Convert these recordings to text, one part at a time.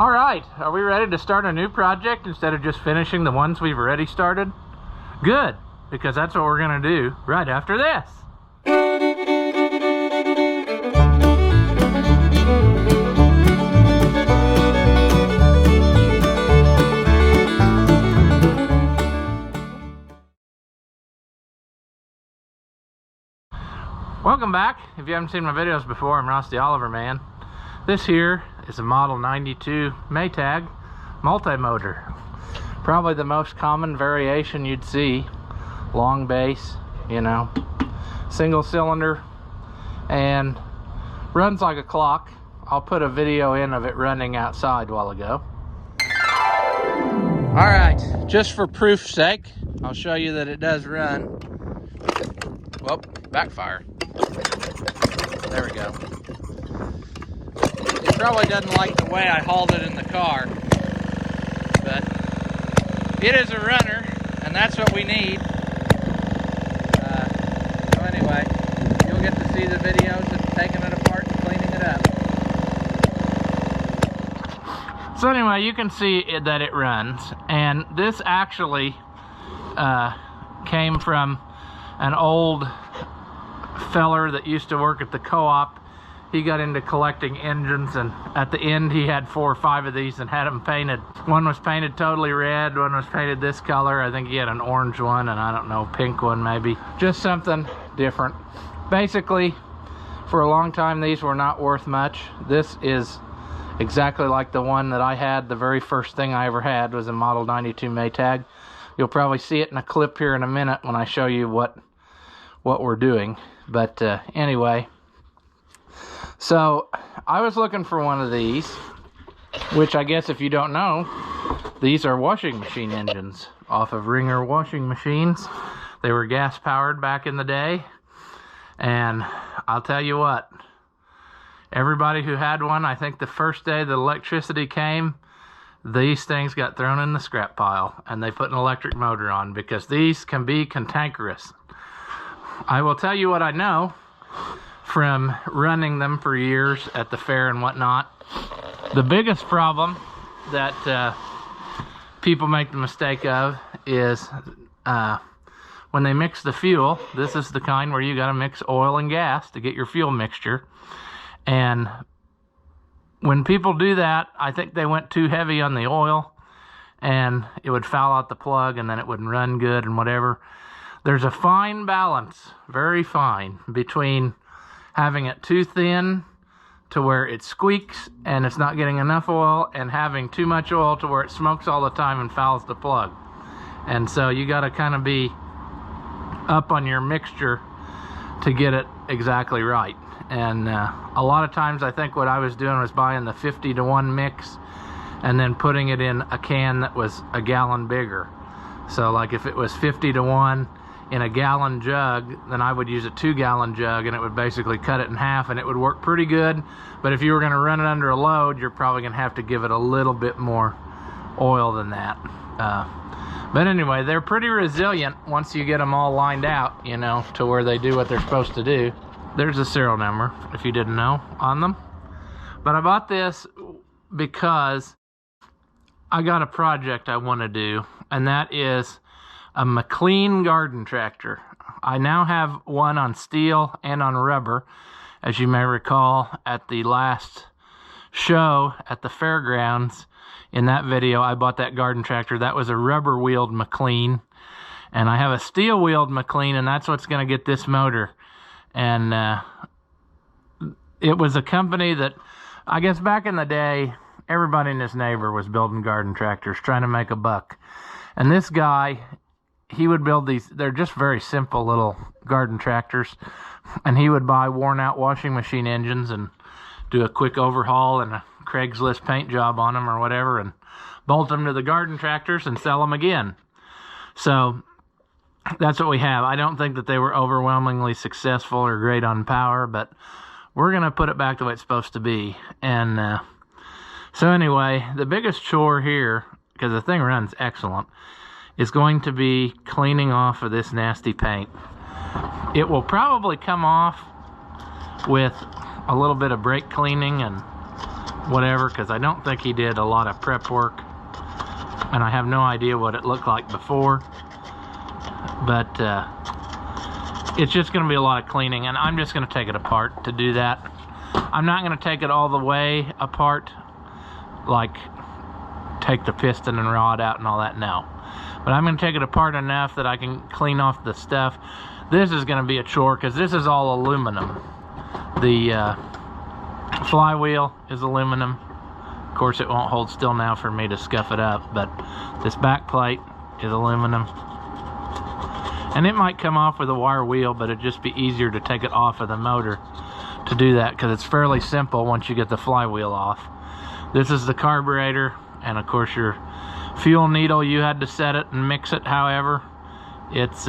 All right, are we ready to start a new project instead of just finishing the ones we've already started? Good, because that's what we're gonna do right after this. Welcome back. If you haven't seen my videos before, I'm Rusty Oliver Man. This here is a Model 92 Maytag multi-motor. Probably the most common variation you'd see. Long base, you know, single cylinder, and runs like a clock. I'll put a video in of it running outside a while ago. All right, just for proof's sake, I'll show you that it does run. Whoop, backfire. There we go. It probably doesn't like the way I hauled it in the car, but it is a runner, and that's what we need. So anyway, you'll get to see the videos of taking it apart and cleaning it up. So anyway, you can see that it runs, and this actually came from an old feller that used to work at the co-op. He got into collecting engines, and at the end he had 4 or 5 of these and had them painted. One was painted totally red, one was painted this color. I think he had an orange one, and I don't know, pink one maybe. Just something different. Basically, for a long time these were not worth much. This is exactly like the one that I had. The very first thing I ever had was a Model 92 Maytag. You'll probably see it in a clip here in a minute when I show you what we're doing. But anyway, so I was looking for one of these, which I guess if you don't know, these are washing machine engines off of Ringer washing machines. They were gas powered back in the day, and I'll tell you what, everybody who had one, I think the first day the electricity came, these things got thrown in the scrap pile and they put an electric motor on, because these can be cantankerous. I will tell you what I know from running them for years at the fair and whatnot. The biggest problem that people make the mistake of is when they mix the fuel. This is the kind where you got to mix oil and gas to get your fuel mixture. And when people do that, I think they went too heavy on the oil, and it would foul out the plug, and then it wouldn't run good and whatever. There's a fine balance, very fine, between having it too thin to where it squeaks and it's not getting enough oil, and having too much oil to where it smokes all the time and fouls the plug. And so you got to kind of be up on your mixture to get it exactly right. And a lot of times I think what I was doing was buying the 50-to-1 mix and then putting it in a can that was a gallon bigger. So like if it was 50-to-1 in a gallon jug, then I would use a 2-gallon jug, and it would basically cut it in half, and it would work pretty good. But if you were going to run it under a load, you're probably going to have to give it a little bit more oil than that. But anyway, they're pretty resilient once you get them all lined out, you know, to where they do what they're supposed to do. There's a serial number, if you didn't know, on them. But I bought this because I got a project I want to do, and that is a McLean garden tractor. I now have one on steel and on rubber. As you may recall, at the last show at the fairgrounds, in that video, I bought that garden tractor. That was a rubber-wheeled McLean. And I have a steel-wheeled McLean, and that's what's going to get this motor. And it was a company that, I guess back in the day, everybody and his neighbor was building garden tractors, trying to make a buck. And this guy, he would build these. They're just very simple little garden tractors, and he would buy worn out washing machine engines and do a quick overhaul and a Craigslist paint job on them or whatever, and bolt them to the garden tractors and sell them again. So that's what we have. I don't think that they were overwhelmingly successful or great on power, but we're going to put it back the way it's supposed to be. And so anyway, the biggest chore here, because the thing runs excellent, is going to be cleaning off of this nasty paint. It will probably come off with a little bit of brake cleaning and whatever, because I don't think he did a lot of prep work, and I have no idea what it looked like before. But it's just going to be a lot of cleaning, and I'm just going to take it apart to do that. I'm not going to take it all the way apart, like take the piston and rod out and all that, no. But I'm going to take it apart enough that I can clean off the stuff. This is going to be a chore because this is all aluminum. The flywheel is aluminum. Of course, it won't hold still now for me to scuff it up, but this back plate is aluminum. And it might come off with a wire wheel, but it'd just be easier to take it off of the motor to do that, because it's fairly simple once you get the flywheel off. This is the carburetor, and of course your fuel needle, you had to set it and mix it. However, it's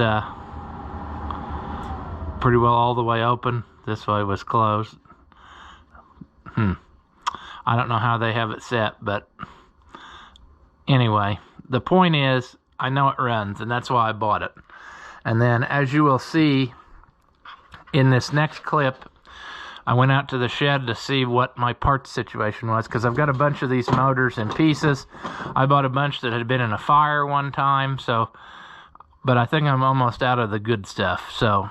pretty well all the way open. This way was closed. I don't know how they have it set, but anyway, the point is, I know it runs, and that's why I bought it. And then, as you will see in this next clip, I went out to the shed to see what my parts situation was, because I've got a bunch of these motors in pieces. I bought a bunch that had been in a fire one time, so, but I think I'm almost out of the good stuff, so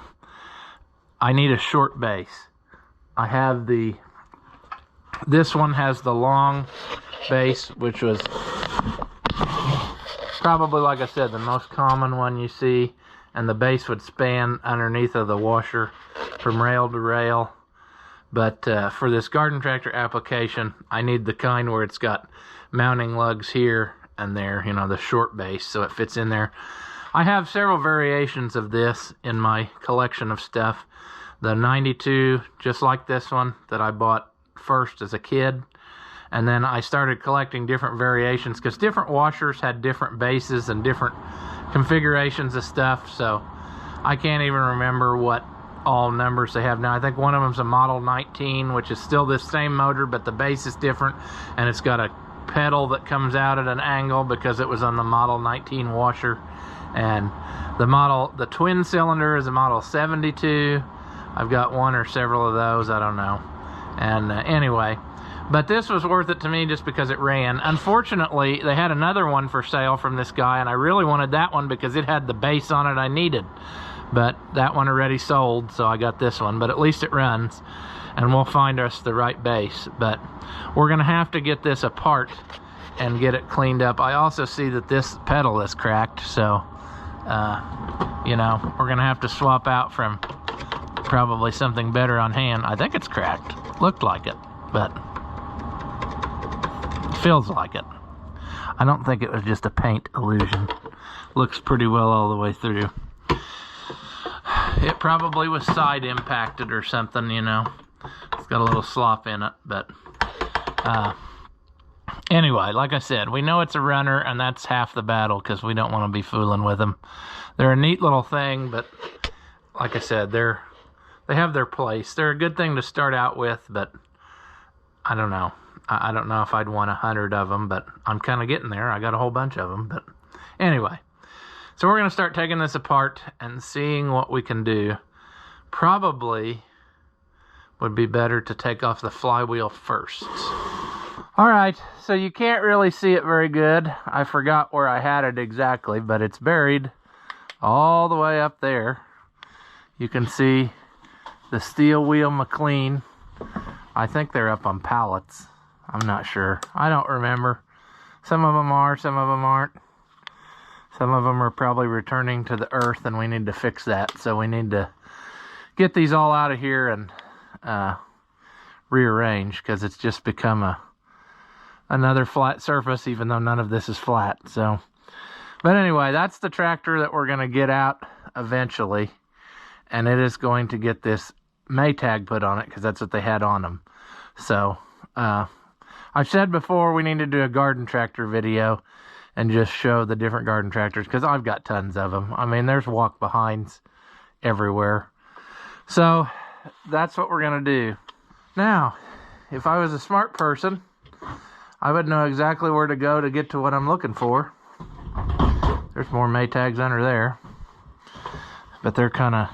I need a short base. I have this one has the long base, which was probably, like I said, the most common one you see, and the base would span underneath of the washer from rail to rail. But for this garden tractor application, I need the kind where it's got mounting lugs here and there, you know, the short base, so it fits in there. I have several variations of this in my collection of stuff. The 92, just like this one, that I bought first as a kid. And then I started collecting different variations, because different washers had different bases and different configurations of stuff, so I can't even remember what all numbers they have now. I think one of them's a Model 19, which is still this same motor, but the base is different, and it's got a pedal that comes out at an angle because it was on the Model 19 washer. And the twin cylinder is a Model 72. I've got one or several of those, I don't know. And anyway, but this was worth it to me just because it ran. Unfortunately, they had another one for sale from this guy, and I really wanted that one because it had the base on it I needed. But that one already sold, so I got this one. But at least it runs, and we'll find us the right base. But we're going to have to get this apart and get it cleaned up. I also see that this pedal is cracked, so, you know, we're going to have to swap out from probably something better on hand. I think it's cracked. Looked like it, but feels like it. I don't think it was just a paint illusion. Looks pretty well all the way through. It probably was side impacted or something, you know. It's got a little slop in it, but anyway, like I said, we know it's a runner, and that's half the battle, because we don't want to be fooling with them. They're a neat little thing, but like I said, they have their place. They're a good thing to start out with, but I don't know. I don't know if I'd want 100 of them, but I'm kind of getting there. I got a whole bunch of them, but anyway. So we're going to start taking this apart and seeing what we can do. Probably would be better to take off the flywheel first. Alright, so you can't really see it very good. I forgot where I had it exactly, but it's buried all the way up there. You can see the steel wheel McLean. I think they're up on pallets. I'm not sure. I don't remember. Some of them are, some of them aren't. Some of them are probably returning to the earth, and we need to fix that. So we need to get these all out of here and rearrange, because it's just become another flat surface, even though none of this is flat. So, but anyway, that's the tractor that we're going to get out eventually, and it is going to get this Maytag put on it, because that's what they had on them. So I've said before, we need to do a garden tractor video and just show the different garden tractors, because I've got tons of them. I mean, there's walk-behinds everywhere. So that's what we're going to do. Now, if I was a smart person, I would know exactly where to go to get to what I'm looking for. There's more Maytags under there, but they're kind of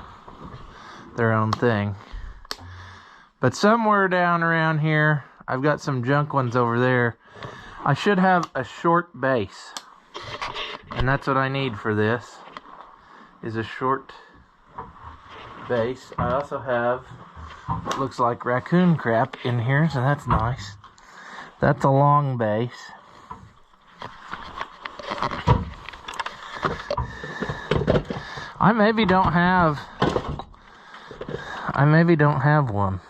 their own thing. But somewhere down around here, I've got some junk ones over there. I should have a short base, and that's what I need for this, is a short base. I also have what looks like raccoon crap in here, so that's nice. That's a long base. I maybe don't have one.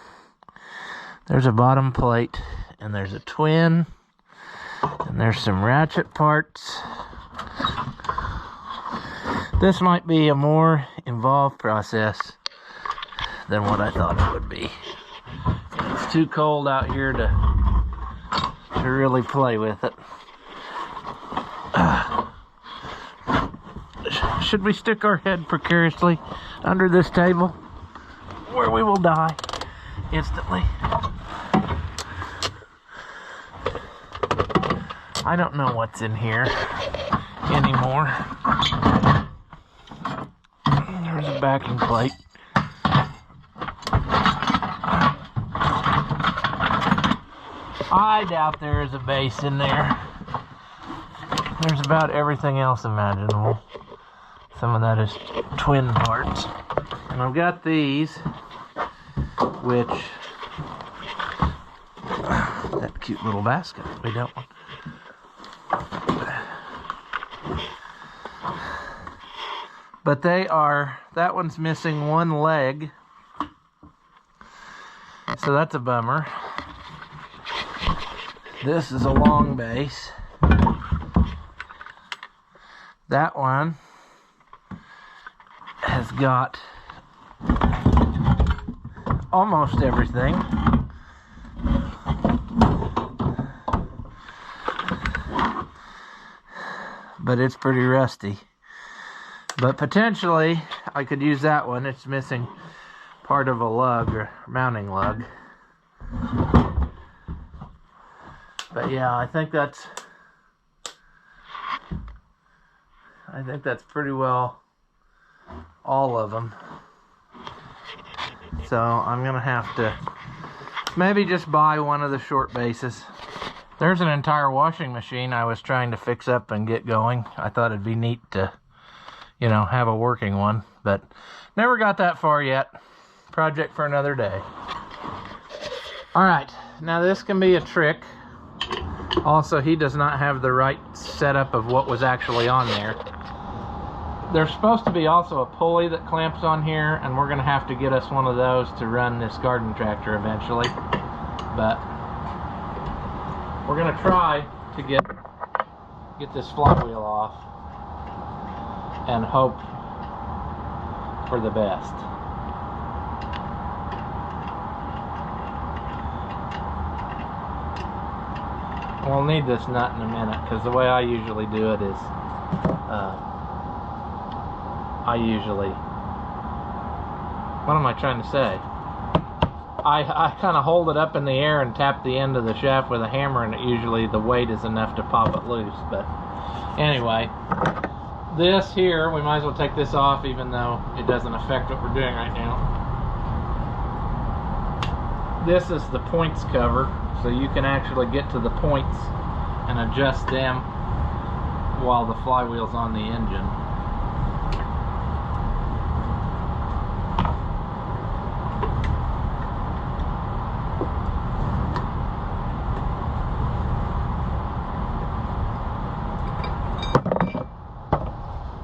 There's a bottom plate, and there's a twin, and there's some ratchet parts. This might be a more involved process than what I thought it would be. It's too cold out here to really play with it. Should we stick our head precariously under this table, where we will die instantly? I don't know what's in here anymore. There's a backing plate. I doubt there is a base in there. There's about everything else imaginable. Some of that is twin parts. And I've got these, which, that cute little basket we don't want. But they are, that one's missing one leg, so that's a bummer. This is a long base. That one has got almost everything. But it's pretty rusty. But potentially, I could use that one. It's missing part of a lug, or mounting lug. But yeah, I think that's pretty well all of them. So I'm gonna have to maybe just buy one of the short bases. There's an entire washing machine I was trying to fix up and get going. I thought it'd be neat to, you know, have a working one, but never got that far yet. Project for another day. All right, now this can be a trick. Also, he does not have the right setup of what was actually on there. There's supposed to be also a pulley that clamps on here, and we're gonna have to get us one of those to run this garden tractor eventually. But we're gonna try to get this flywheel off and hope for the best. We'll need this nut in a minute, because the way I usually do it is what am I trying to say? I kind of hold it up in the air and tap the end of the shaft with a hammer, and usually the weight is enough to pop it loose. But anyway, this here, we might as well take this off, even though it doesn't affect what we're doing right now. This is the points cover, so you can actually get to the points and adjust them while the flywheel's on the engine.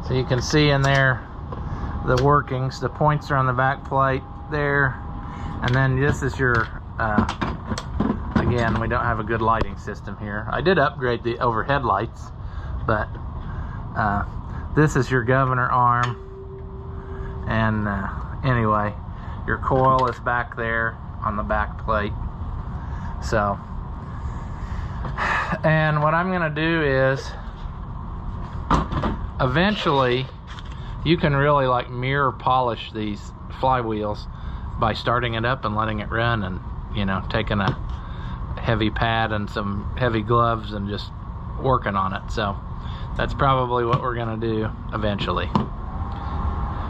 So you can see in there the workings. The points are on the back plate there, and then this is your again, we don't have a good lighting system here. I did upgrade the overhead lights, but this is your governor arm, and anyway, your coil is back there on the back plate. So, and what I'm gonna do is, eventually you can really like mirror polish these flywheels by starting it up and letting it run, and you know, taking a heavy pad and some heavy gloves and just working on it. So that's probably what we're gonna do eventually.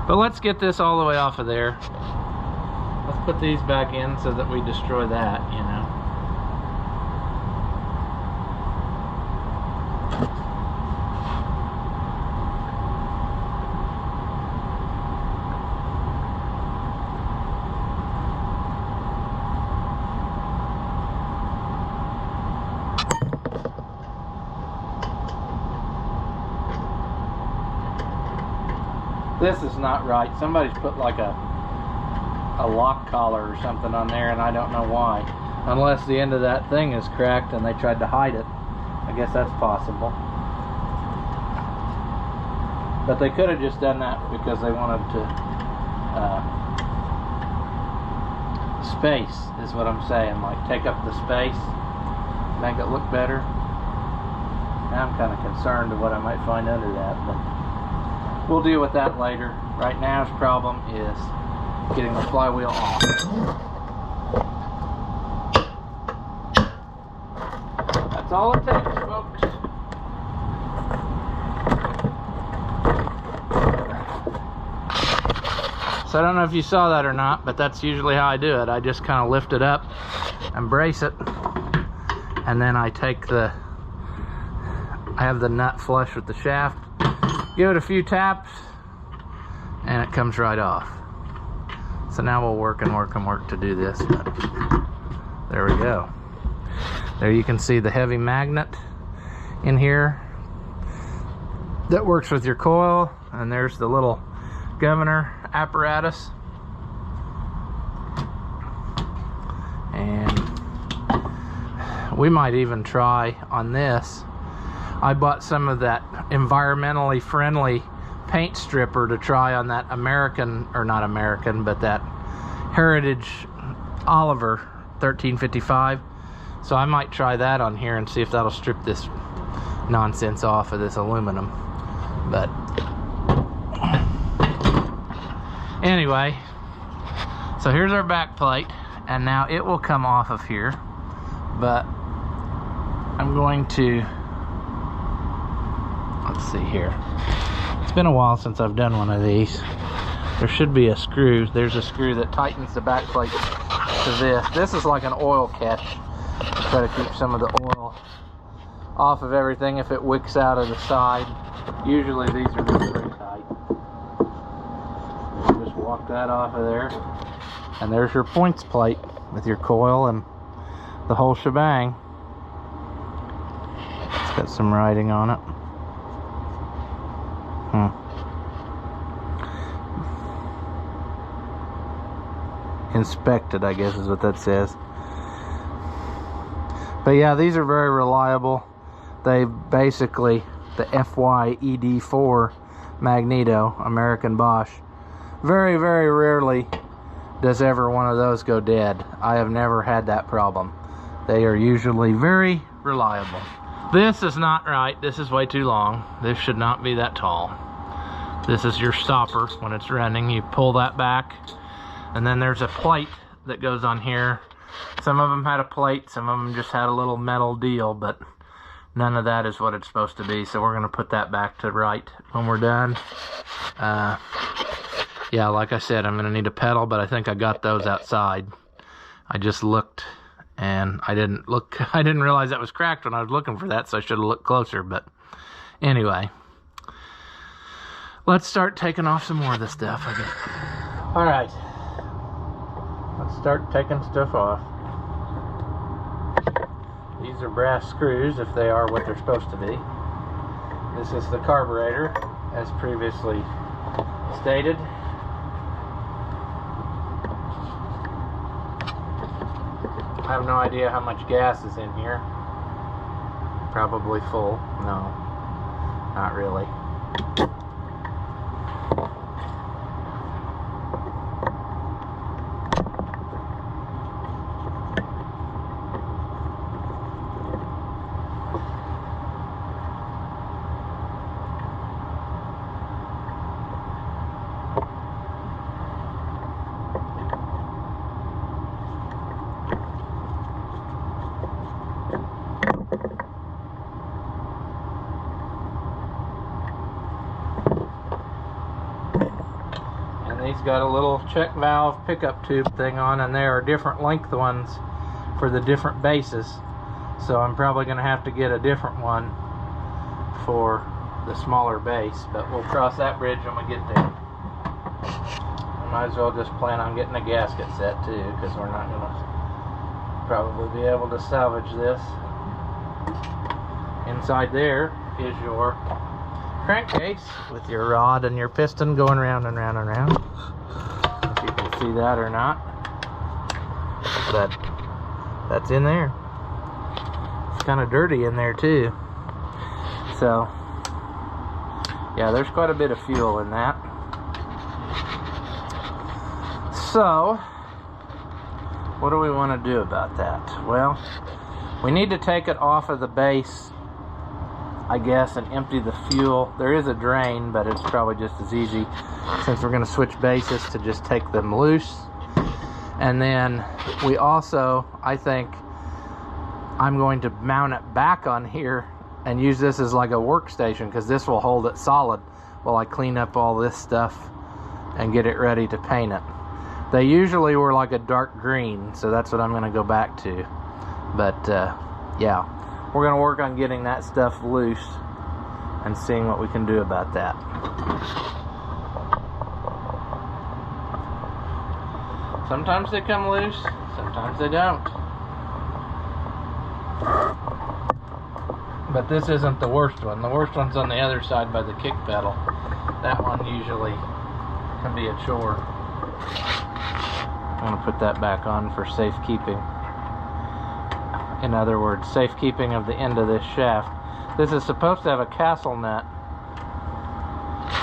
But let's get this all the way off of there. Let's put these back in so that we destroy that, you know. This is not right. Somebody's put like a lock collar or something on there, and I don't know why. Unless the end of that thing is cracked and they tried to hide it. I guess that's possible. But they could have just done that because they wanted to space, is what I'm saying. Like, take up the space, make it look better. Now I'm kind of concerned of what I might find under that, but we'll deal with that later. Right now, his problem is getting the flywheel off. That's all it takes, folks. So I don't know if you saw that or not, but that's usually how I do it. I just kind of lift it up and brace it, and then I have the nut flush with the shaft, give it a few taps, and it comes right off. So now we'll work and work and work to do this, but there we go. There you can see the heavy magnet in here that works with your coil, and there's the little governor apparatus. And we might even try on this. I bought some of that environmentally friendly paint stripper to try on that American, or not American, but that Heritage Oliver 1355. So I might try that on here and see if that'll strip this nonsense off of this aluminum. But anyway, so here's our back plate, and now it will come off of here, but I'm going to, let's see here. It's been a while since I've done one of these. There should be a screw. There's a screw that tightens the back plate to this. This is like an oil catch. Try to keep some of the oil off of everything if it wicks out of the side. Usually these are just very tight. Just walk that off of there, and there's your points plate with your coil and the whole shebang. It's got some writing on it. Inspected, I guess is what that says. But yeah, these are very reliable. They basically, the FYED4 Magneto, American Bosch, very, very rarely does ever one of those go dead. I have never had that problem. They are usually very reliable. This is not right. This is way too long. This should not be that tall. This is your stopper when it's running. You pull that back, and then there's a plate that goes on here. Some of them had a plate, some of them just had a little metal deal, but none of that is what it's supposed to be. So we're going to put that back to right when we're done. Yeah, like I said, I'm going to need a pedal, but I think I got those outside. I just looked, and I didn't realize that was cracked when I was looking for that, so I should have looked closer. But anyway, let's start taking off some more of this stuff, I guess. All right. Let's start taking stuff off. These are brass screws, if they are what they're supposed to be. This is the carburetor, as previously stated. I have no idea how much gas is in here. Probably full. No, not really. These got a little check valve pickup tube thing on, and there are different length ones for the different bases. So I'm probably going to have to get a different one for the smaller base, but we'll cross that bridge when we get there. I might as well just plan on getting a gasket set too, because we're not going to probably be able to salvage this. Inside there is your crankcase with your rod and your piston going round and round and round. If you can see that or not. But that's in there. It's kind of dirty in there too. So yeah, there's quite a bit of fuel in that. So what do we want to do about that? Well, we need to take it off of the base, I guess, and empty the fuel. There is a drain, but it's probably just as easy, since we're going to switch bases, to just take them loose. And then we also, I think, I'm going to mount it back on here and use this as like a workstation, because this will hold it solid while I clean up all this stuff and get it ready to paint it. They usually were like a dark green, so that's what I'm going to go back to. But yeah, we're going to work on getting that stuff loose and seeing what we can do about that. Sometimes they come loose, sometimes they don't. But this isn't the worst one. The worst one's on the other side by the kick pedal. That one usually can be a chore. I'm going to put that back on for safekeeping. In other words, safekeeping of the end of this shaft. This is supposed to have a castle nut.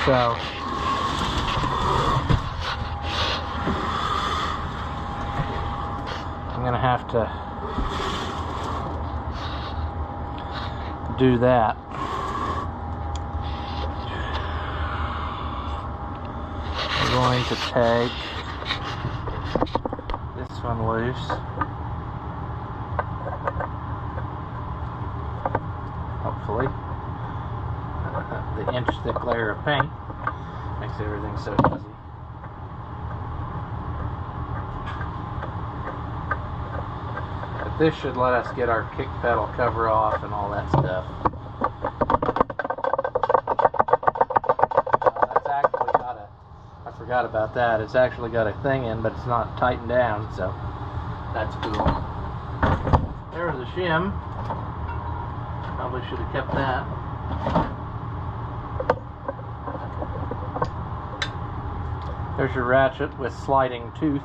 So I'm going to have to do that. I'm going to take this one loose. Hopefully. The inch thick layer of paint makes everything so easy. But this should let us get our kick pedal cover off and all that stuff. That's actually got a, I forgot about that, it's actually got a thing in, but it's not tightened down, so that's cool. There's the shim. Probably should have kept that. There's your ratchet with sliding tooth.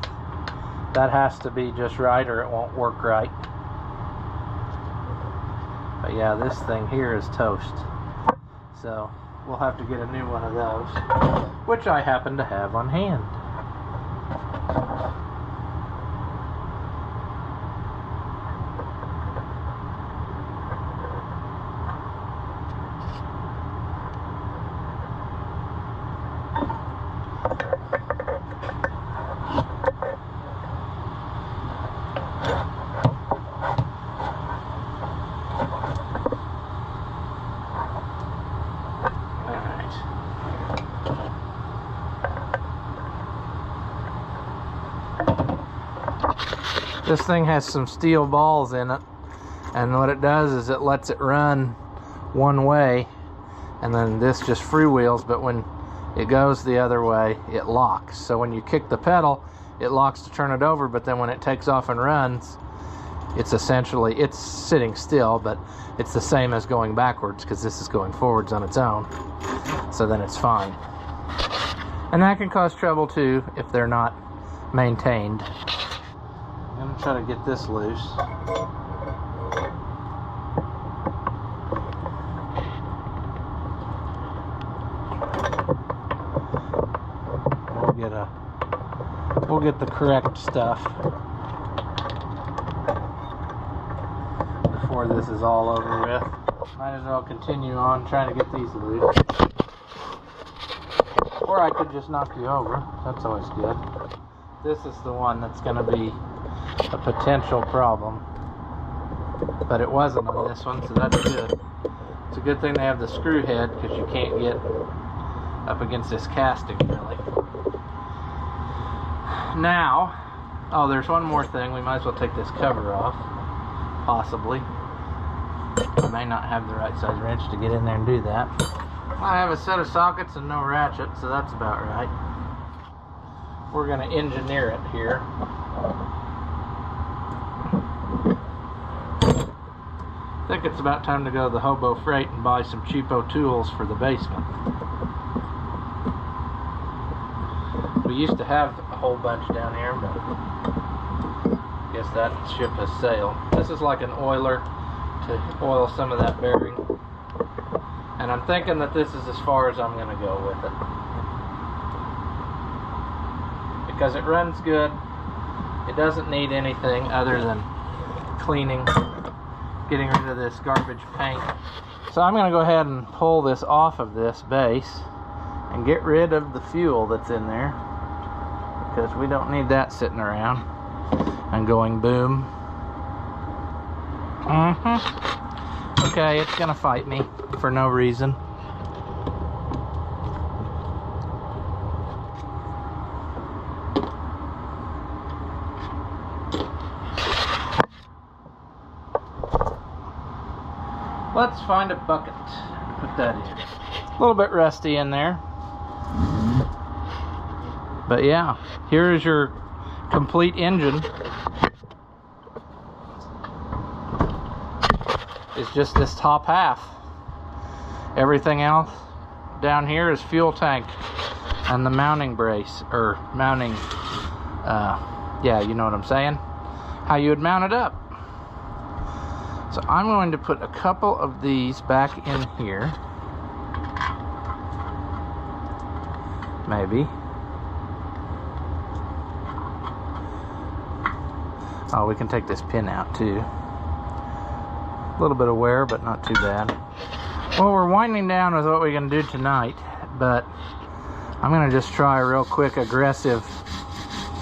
That has to be just right or it won't work right. But yeah, this thing here is toast. So we'll have to get a new one of those, which I happen to have on hand. This thing has some steel balls in it, and what it does is it lets it run one way, and then this just freewheels, but when it goes the other way, it locks. So when you kick the pedal, it locks to turn it over, but then when it takes off and runs, it's essentially, it's sitting still, but it's the same as going backwards, because this is going forwards on its own. So then it's fine. And that can cause trouble too if they're not maintained. I'm going to try to get this loose. We'll get the correct stuff before this is all over with. Might as well continue on trying to get these loose. Or I could just knock you over. That's always good. This is the one that's going to be a potential problem, but it wasn't on this one, so that's good. It's a good thing they have the screw head, because you can't get up against this casting really. Now, oh, there's one more thing. We might as well take this cover off, possibly. I may not have the right size wrench to get in there and do that. I have a set of sockets and no ratchet, so that's about right. We're going to engineer it here. I think it's about time to go to the Hobo Freight and buy some cheapo tools for the basement. We used to have a whole bunch down here, but I guess that ship has sailed. This is like an oiler to oil some of that bearing. And I'm thinking that this is as far as I'm going to go with it. Because it runs good. It doesn't need anything other than cleaning, getting rid of this garbage paint. So I'm going to go ahead and pull this off of this base and get rid of the fuel that's in there, because we don't need that sitting around and going boom. Okay, it's gonna fight me for no reason. Let's find a bucket and put that in. A little bit rusty in there. But yeah, here's your complete engine. It's just this top half. Everything else down here is fuel tank and the mounting brace, or mounting, yeah, you know what I'm saying, how you would mount it up. So I'm going to put a couple of these back in here, maybe. Oh, we can take this pin out too. A little bit of wear, but not too bad. Well, we're winding down with what we're going to do tonight, but I'm going to just try a real quick aggressive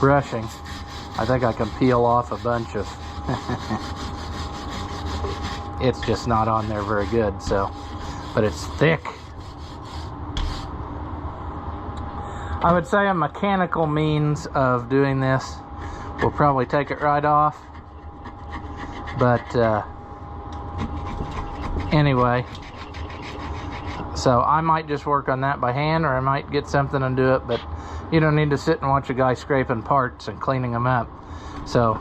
brushing. I think I can peel off a bunch of... It's just not on there very good, so... But it's thick. I would say a mechanical means of doing this will probably take it right off. But, anyway, so I might just work on that by hand, or I might get something and do it, but you don't need to sit and watch a guy scraping parts and cleaning them up. So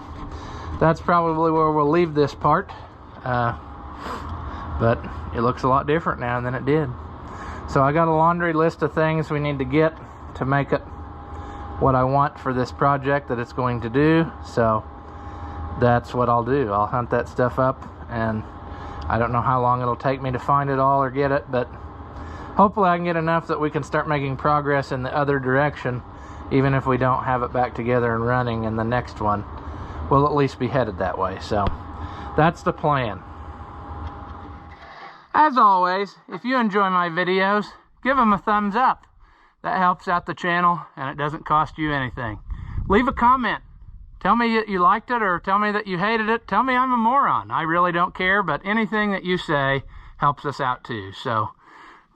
that's probably where we'll leave this part, but it looks a lot different now than it did. So I got a laundry list of things we need to get to make it what I want for this project that it's going to do. So that's what I'll do. I'll hunt that stuff up, and I don't know how long it'll take me to find it all or get it, but hopefully I can get enough that we can start making progress in the other direction, even if we don't have it back together and running in the next one. We'll at least be headed that way. So that's the plan. As always, if you enjoy my videos, give them a thumbs up. That helps out the channel, and it doesn't cost you anything. Leave a comment. Tell me that you liked it, or tell me that you hated it. Tell me I'm a moron. I really don't care, but anything that you say helps us out too. So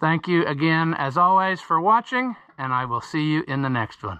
thank you again, as always, for watching, and I will see you in the next one.